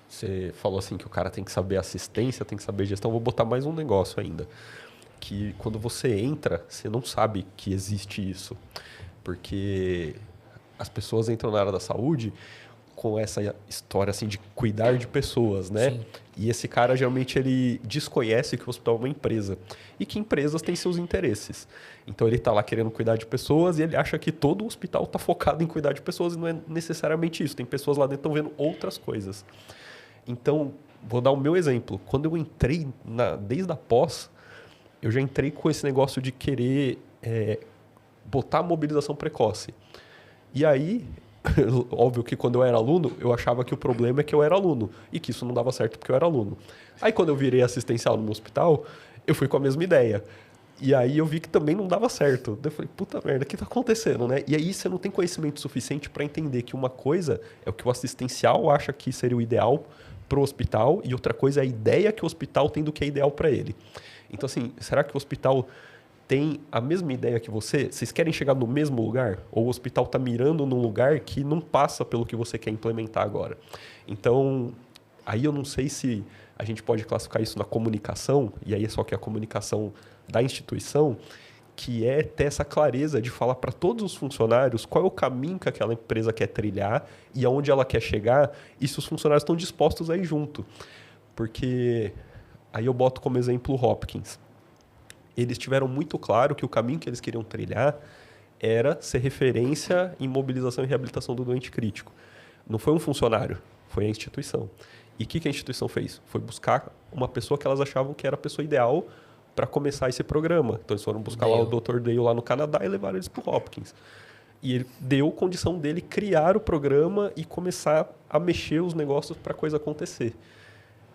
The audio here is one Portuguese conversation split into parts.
Você falou assim que o cara tem que saber assistência, tem que saber gestão. Vou botar mais um negócio ainda. Que quando você entra, você não sabe que existe isso. Porque as pessoas entram na área da saúde com essa história assim de cuidar de pessoas, né? Sim. E esse cara geralmente ele desconhece que o hospital é uma empresa e que empresas têm seus interesses. Então ele está lá querendo cuidar de pessoas e ele acha que todo o hospital está focado em cuidar de pessoas e não é necessariamente isso. Tem pessoas lá dentro que estão vendo outras coisas. Então, vou dar o meu exemplo. Quando eu entrei desde a pós, eu já entrei com esse negócio de querer botar a mobilização precoce. E aí, óbvio que quando eu era aluno, eu achava que o problema é que eu era aluno e que isso não dava certo porque eu era aluno. Aí, quando eu virei assistencial no meu hospital, eu fui com a mesma ideia. E aí eu vi que também não dava certo. Daí eu falei, puta merda, o que tá acontecendo, né? E aí você não tem conhecimento suficiente para entender que uma coisa é o que o assistencial acha que seria o ideal pro hospital e outra coisa é a ideia que o hospital tem do que é ideal para ele. Então, assim, será que o hospital tem a mesma ideia que você? Vocês querem chegar no mesmo lugar? Ou o hospital está mirando num lugar que não passa pelo que você quer implementar agora? Então, aí eu não sei se a gente pode classificar isso na comunicação, e aí é só que a comunicação da instituição, que é ter essa clareza de falar para todos os funcionários qual é o caminho que aquela empresa quer trilhar e aonde ela quer chegar, e se os funcionários estão dispostos a ir junto. Porque aí eu boto como exemplo o Hopkins. Eles tiveram muito claro que o caminho que eles queriam trilhar era ser referência em mobilização e reabilitação do doente crítico. Não foi um funcionário, foi a instituição. E o que a instituição fez? Foi buscar uma pessoa que elas achavam que era a pessoa ideal para começar esse programa. Então eles foram buscar lá o Dr. Dale lá no Canadá e levaram eles para o Hopkins. E ele deu condição dele criar o programa e começar a mexer os negócios para a coisa acontecer.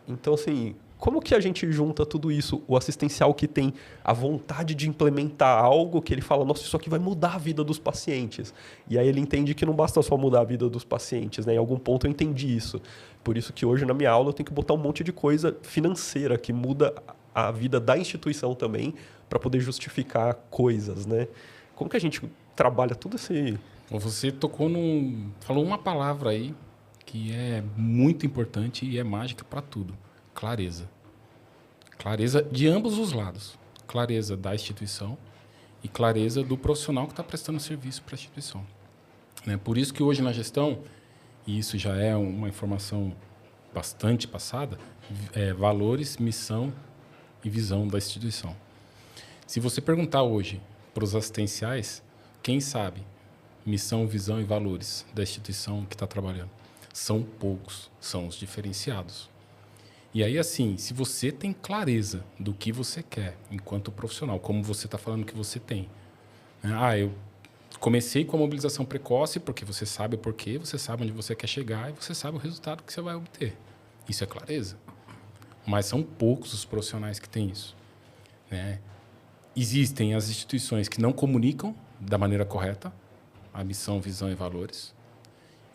Então, assim, como que a gente junta tudo isso? O assistencial que tem a vontade de implementar algo que ele fala, nossa, isso aqui vai mudar a vida dos pacientes. E aí ele entende que não basta só mudar a vida dos pacientes, né? Em algum ponto eu entendi isso. Por isso que hoje na minha aula eu tenho que botar um monte de coisa financeira que muda a vida da instituição também para poder justificar coisas, né? Como que a gente trabalha tudo esse... Você falou uma palavra aí que é muito importante e é mágica para tudo. Clareza. Clareza de ambos os lados. Clareza da instituição e clareza do profissional que está prestando serviço para a instituição. Né? Por isso que hoje na gestão, e isso já é uma informação bastante passada, valores, missão e visão da instituição. Se você perguntar hoje para os assistenciais, quem sabe missão, visão e valores da instituição que está trabalhando? São poucos, são os diferenciados. E aí, assim, se você tem clareza do que você quer enquanto profissional, como você está falando que você tem. Né? Eu comecei com a mobilização precoce porque você sabe o porquê, você sabe onde você quer chegar e você sabe o resultado que você vai obter. Isso é clareza. Mas são poucos os profissionais que têm isso. Né? Existem as instituições que não comunicam da maneira correta a missão, visão e valores.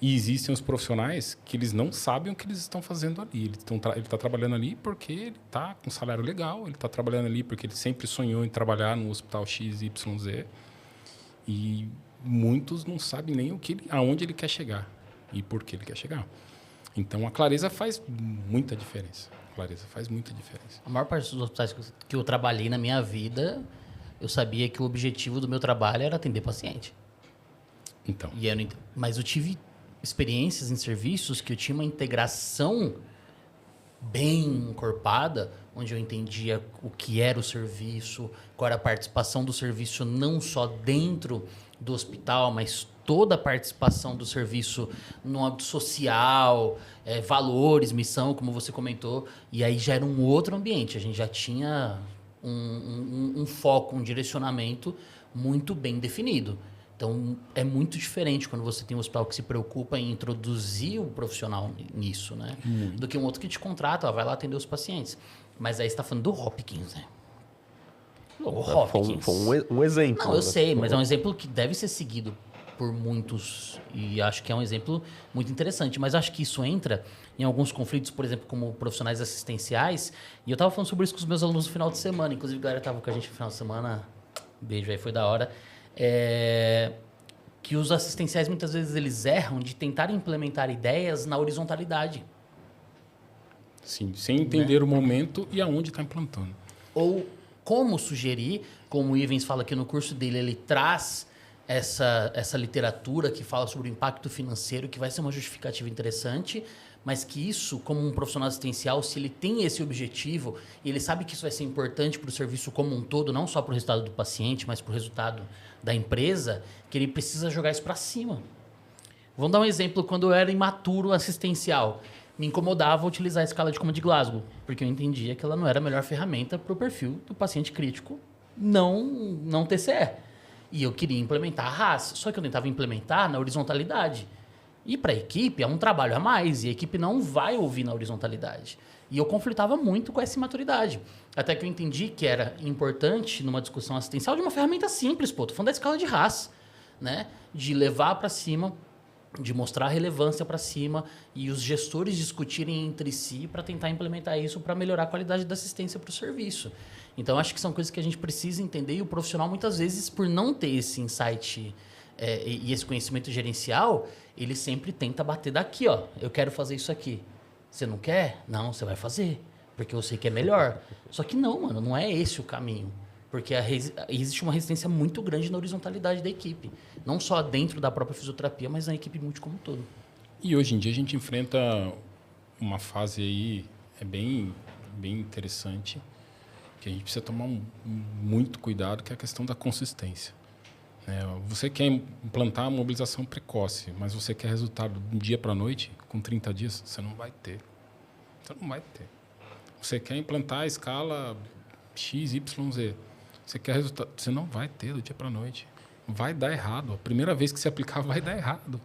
E existem os profissionais que eles não sabem o que eles estão fazendo ali. Ele está trabalhando ali porque ele está com salário legal, ele está trabalhando ali porque ele sempre sonhou em trabalhar no hospital XYZ. E muitos não sabem nem aonde ele quer chegar e por que ele quer chegar. Então, a clareza faz muita diferença. A clareza faz muita diferença. A maior parte dos hospitais que eu trabalhei na minha vida, eu sabia que o objetivo do meu trabalho era atender paciente. Então. Mas eu tive experiências em serviços que eu tinha uma integração bem encorpada, onde eu entendia o que era o serviço, qual era a participação do serviço não só dentro do hospital, mas toda a participação do serviço no âmbito social, valores, missão, como você comentou, e aí já era um outro ambiente, a gente já tinha um foco, um direcionamento muito bem definido. Então, é muito diferente quando você tem um hospital que se preocupa em introduzir o profissional nisso, né? Do que um outro que te contrata, vai lá atender os pacientes. Mas aí você está falando do Hopkins, né? O Hopkins. Foi um exemplo. Não, eu sei, mas é um exemplo que deve ser seguido por muitos e acho que é um exemplo muito interessante. Mas acho que isso entra em alguns conflitos, por exemplo, como profissionais assistenciais. E eu estava falando sobre isso com os meus alunos no final de semana. Inclusive, a galera estava com a gente no final de semana. Beijo aí, foi da hora. Que os assistenciais muitas vezes eles erram de tentar implementar ideias na horizontalidade. Sim, sem entender o momento e aonde está implantando. Ou como sugerir, como o Ivens fala aqui no curso dele, ele traz essa literatura que fala sobre o impacto financeiro, que vai ser uma justificativa interessante, mas que isso, como um profissional assistencial, se ele tem esse objetivo e ele sabe que isso vai ser importante para o serviço como um todo, não só para o resultado do paciente, mas para o resultado da empresa, que ele precisa jogar isso para cima. Vamos dar um exemplo, quando eu era imaturo assistencial, me incomodava utilizar a escala de Coma de Glasgow, porque eu entendia que ela não era a melhor ferramenta para o perfil do paciente crítico não TCE. E eu queria implementar a RAS, só que eu tentava implementar na horizontalidade. E para a equipe é um trabalho a mais, e a equipe não vai ouvir na horizontalidade. E eu conflitava muito com essa imaturidade. Até que eu entendi que era importante, numa discussão assistencial, de uma ferramenta simples, pô. Tô falando da escala de RAS, né? De levar para cima, de mostrar a relevância para cima e os gestores discutirem entre si para tentar implementar isso para melhorar a qualidade da assistência para o serviço. Então, acho que são coisas que a gente precisa entender e o profissional, muitas vezes, por não ter esse insight e esse conhecimento gerencial, ele sempre tenta bater daqui, ó. Eu quero fazer isso aqui. Você não quer? Não, você vai fazer, porque eu sei que é melhor. Só que não, mano, não é esse o caminho. Porque existe uma resistência muito grande na horizontalidade da equipe. Não só dentro da própria fisioterapia, mas na equipe multi como um todo. E hoje em dia a gente enfrenta uma fase aí bem interessante, que a gente precisa tomar muito cuidado, que é a questão da consistência. Você quer implantar a mobilização precoce, mas você quer resultado de um dia para a noite, com 30 dias, você não vai ter. Você não vai ter. Você quer implantar a escala X, Y, Z. Você quer resultado, você não vai ter do dia para a noite. Vai dar errado. A primeira vez que você aplicar, vai dar errado.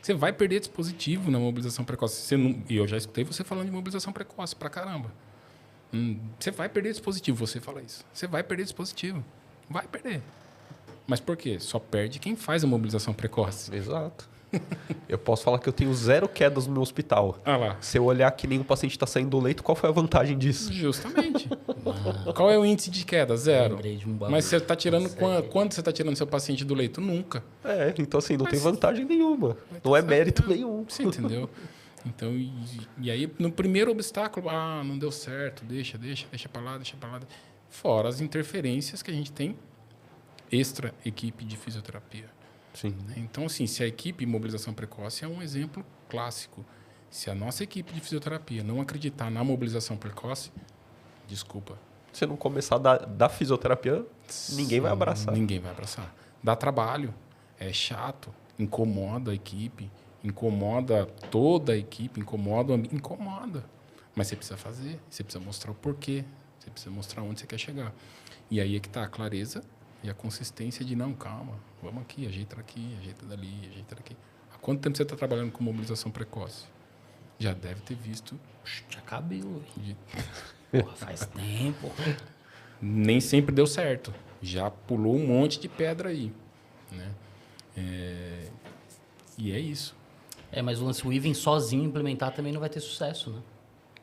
Você vai perder dispositivo na mobilização precoce. E eu já escutei você falando de mobilização precoce pra caramba. Você vai perder dispositivo, você fala isso. Você vai perder dispositivo. Vai perder. Mas por quê? Só perde quem faz a mobilização precoce. Exato. Eu posso falar que eu tenho 0 quedas no meu hospital. Ah lá. Se eu olhar que nenhum paciente está saindo do leito, qual foi a vantagem disso? Justamente. Qual é o índice de queda? 0. Lembrei de um bagulho. Mas você está tirando quando você está tirando seu paciente do leito? Nunca. Então assim, não tem vantagem nenhuma. Não é mérito nenhum. Você entendeu? Então, e aí, no primeiro obstáculo, não deu certo, deixa para lá. Fora as interferências que a gente tem extra equipe de fisioterapia. Sim. Então, assim, se a equipe mobilização precoce é um exemplo clássico. Se a nossa equipe de fisioterapia não acreditar na mobilização precoce, desculpa. Se não começar da fisioterapia, ninguém vai abraçar. Ninguém vai abraçar. Dá trabalho, é chato, incomoda a equipe, incomoda toda a equipe, incomoda. Mas você precisa fazer, você precisa mostrar o porquê, você precisa mostrar onde você quer chegar. E aí é que está a clareza e a consistência de, não, calma, vamos aqui, ajeita dali, ajeita daqui. Há quanto tempo você está trabalhando com mobilização precoce? Já deve ter visto. Já cabelo. Porra, faz tempo. Nem sempre deu certo. Já pulou um monte de pedra aí. Né? E é isso. Mas o lance, o Even sozinho implementar também não vai ter sucesso, né?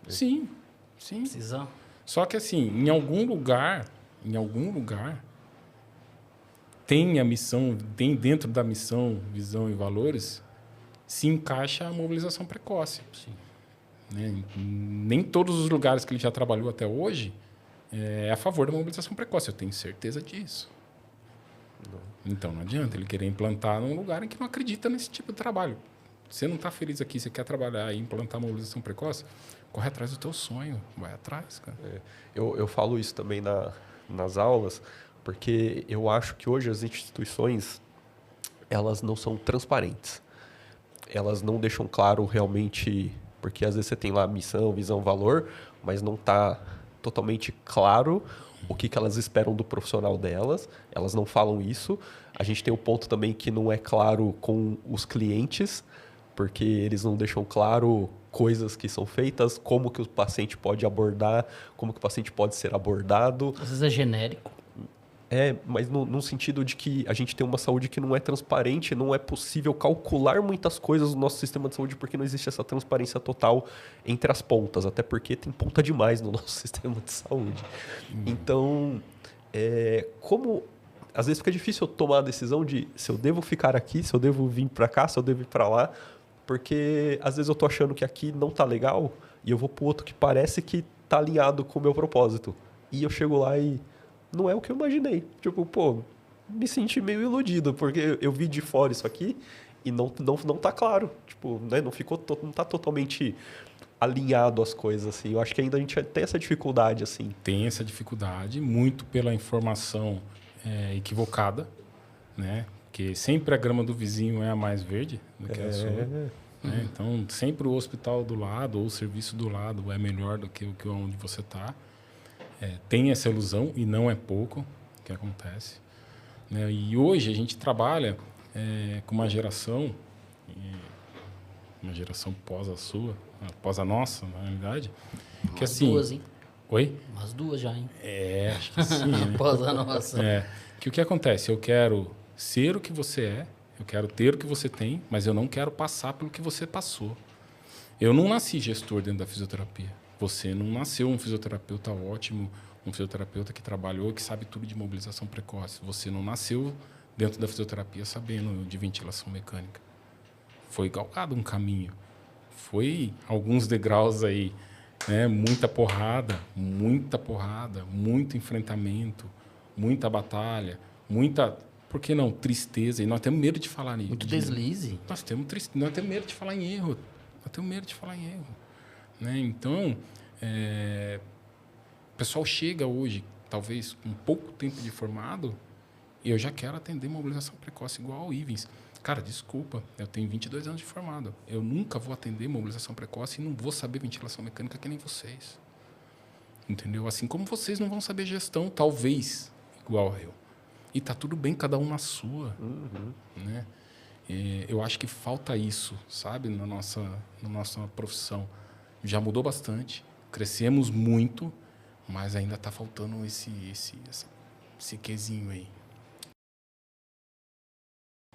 Sim. Precisa. Só que assim, em algum lugar, tem a missão, tem dentro da missão, visão e valores, se encaixa a mobilização precoce. Sim. Né? Nem todos os lugares que ele já trabalhou até hoje é a favor da mobilização precoce, eu tenho certeza disso. Então não adianta ele querer implantar num lugar em que não acredita nesse tipo de trabalho. Você não está feliz aqui, você quer trabalhar e implantar mobilização precoce, corre atrás do teu sonho, vai atrás, cara. Eu falo isso também nas aulas, porque eu acho que hoje as instituições, elas não são transparentes. Elas não deixam claro realmente, porque às vezes você tem lá missão, visão, valor, mas não está totalmente claro o que elas esperam do profissional delas. Elas não falam isso. A gente tem o ponto também que não é claro com os clientes, porque eles não deixam claro coisas que são feitas, como que o paciente pode abordar, como que o paciente pode ser abordado. Às vezes é genérico. Mas no sentido de que a gente tem uma saúde que não é transparente, não é possível calcular muitas coisas no nosso sistema de saúde porque não existe essa transparência total entre as pontas, até porque tem ponta demais no nosso sistema de saúde. Então, como às vezes fica difícil eu tomar a decisão de se eu devo ficar aqui, se eu devo vir para cá, se eu devo ir para lá, Porque às vezes eu tô achando que aqui não tá legal e eu vou pro outro que parece que tá alinhado com o meu propósito. E eu chego lá e não é o que eu imaginei. Tipo, pô, me senti meio iludido, porque eu vi de fora isso aqui e não tá claro. Tipo, né, não tá totalmente alinhado as coisas, assim. Eu acho que ainda a gente tem essa dificuldade, assim. Tem essa dificuldade, muito pela informação equivocada, né? Porque sempre a grama do vizinho é a mais verde do que a sua. Né? Então, sempre o hospital do lado ou o serviço do lado é melhor do que o que onde você está. Tem essa ilusão, e não é pouco que acontece. Né? E hoje a gente trabalha com uma geração pós a sua, pós a nossa, na realidade. Que Umas assim, duas, hein? Oi? Umas duas já, hein? Acho que sim. Né? Após a nossa. Que o que acontece? Eu quero ser o que você é, eu quero ter o que você tem, mas eu não quero passar pelo que você passou. Eu não nasci gestor dentro da fisioterapia. Você não nasceu um fisioterapeuta ótimo, um fisioterapeuta que trabalhou, que sabe tudo de mobilização precoce. Você não nasceu dentro da fisioterapia sabendo de ventilação mecânica. Foi galgado um caminho. Foi alguns degraus aí, né? Muita porrada, muito enfrentamento, muita batalha, muita, por que não, tristeza. E nós temos medo de falar nisso. Muito deslize. Nós temos medo de falar em erro. Né? Então, o pessoal chega hoje, talvez com pouco tempo de formado, e eu já quero atender mobilização precoce igual ao Ivens. Cara, desculpa, eu tenho 22 anos de formado. Eu nunca vou atender mobilização precoce e não vou saber ventilação mecânica que nem vocês. Entendeu? Assim como vocês não vão saber gestão, talvez, igual a eu. E tá tudo bem, cada um na sua. Né? Eu acho que falta isso, sabe, na nossa profissão. Já mudou bastante, crescemos muito, mas ainda está faltando esse quezinho aí.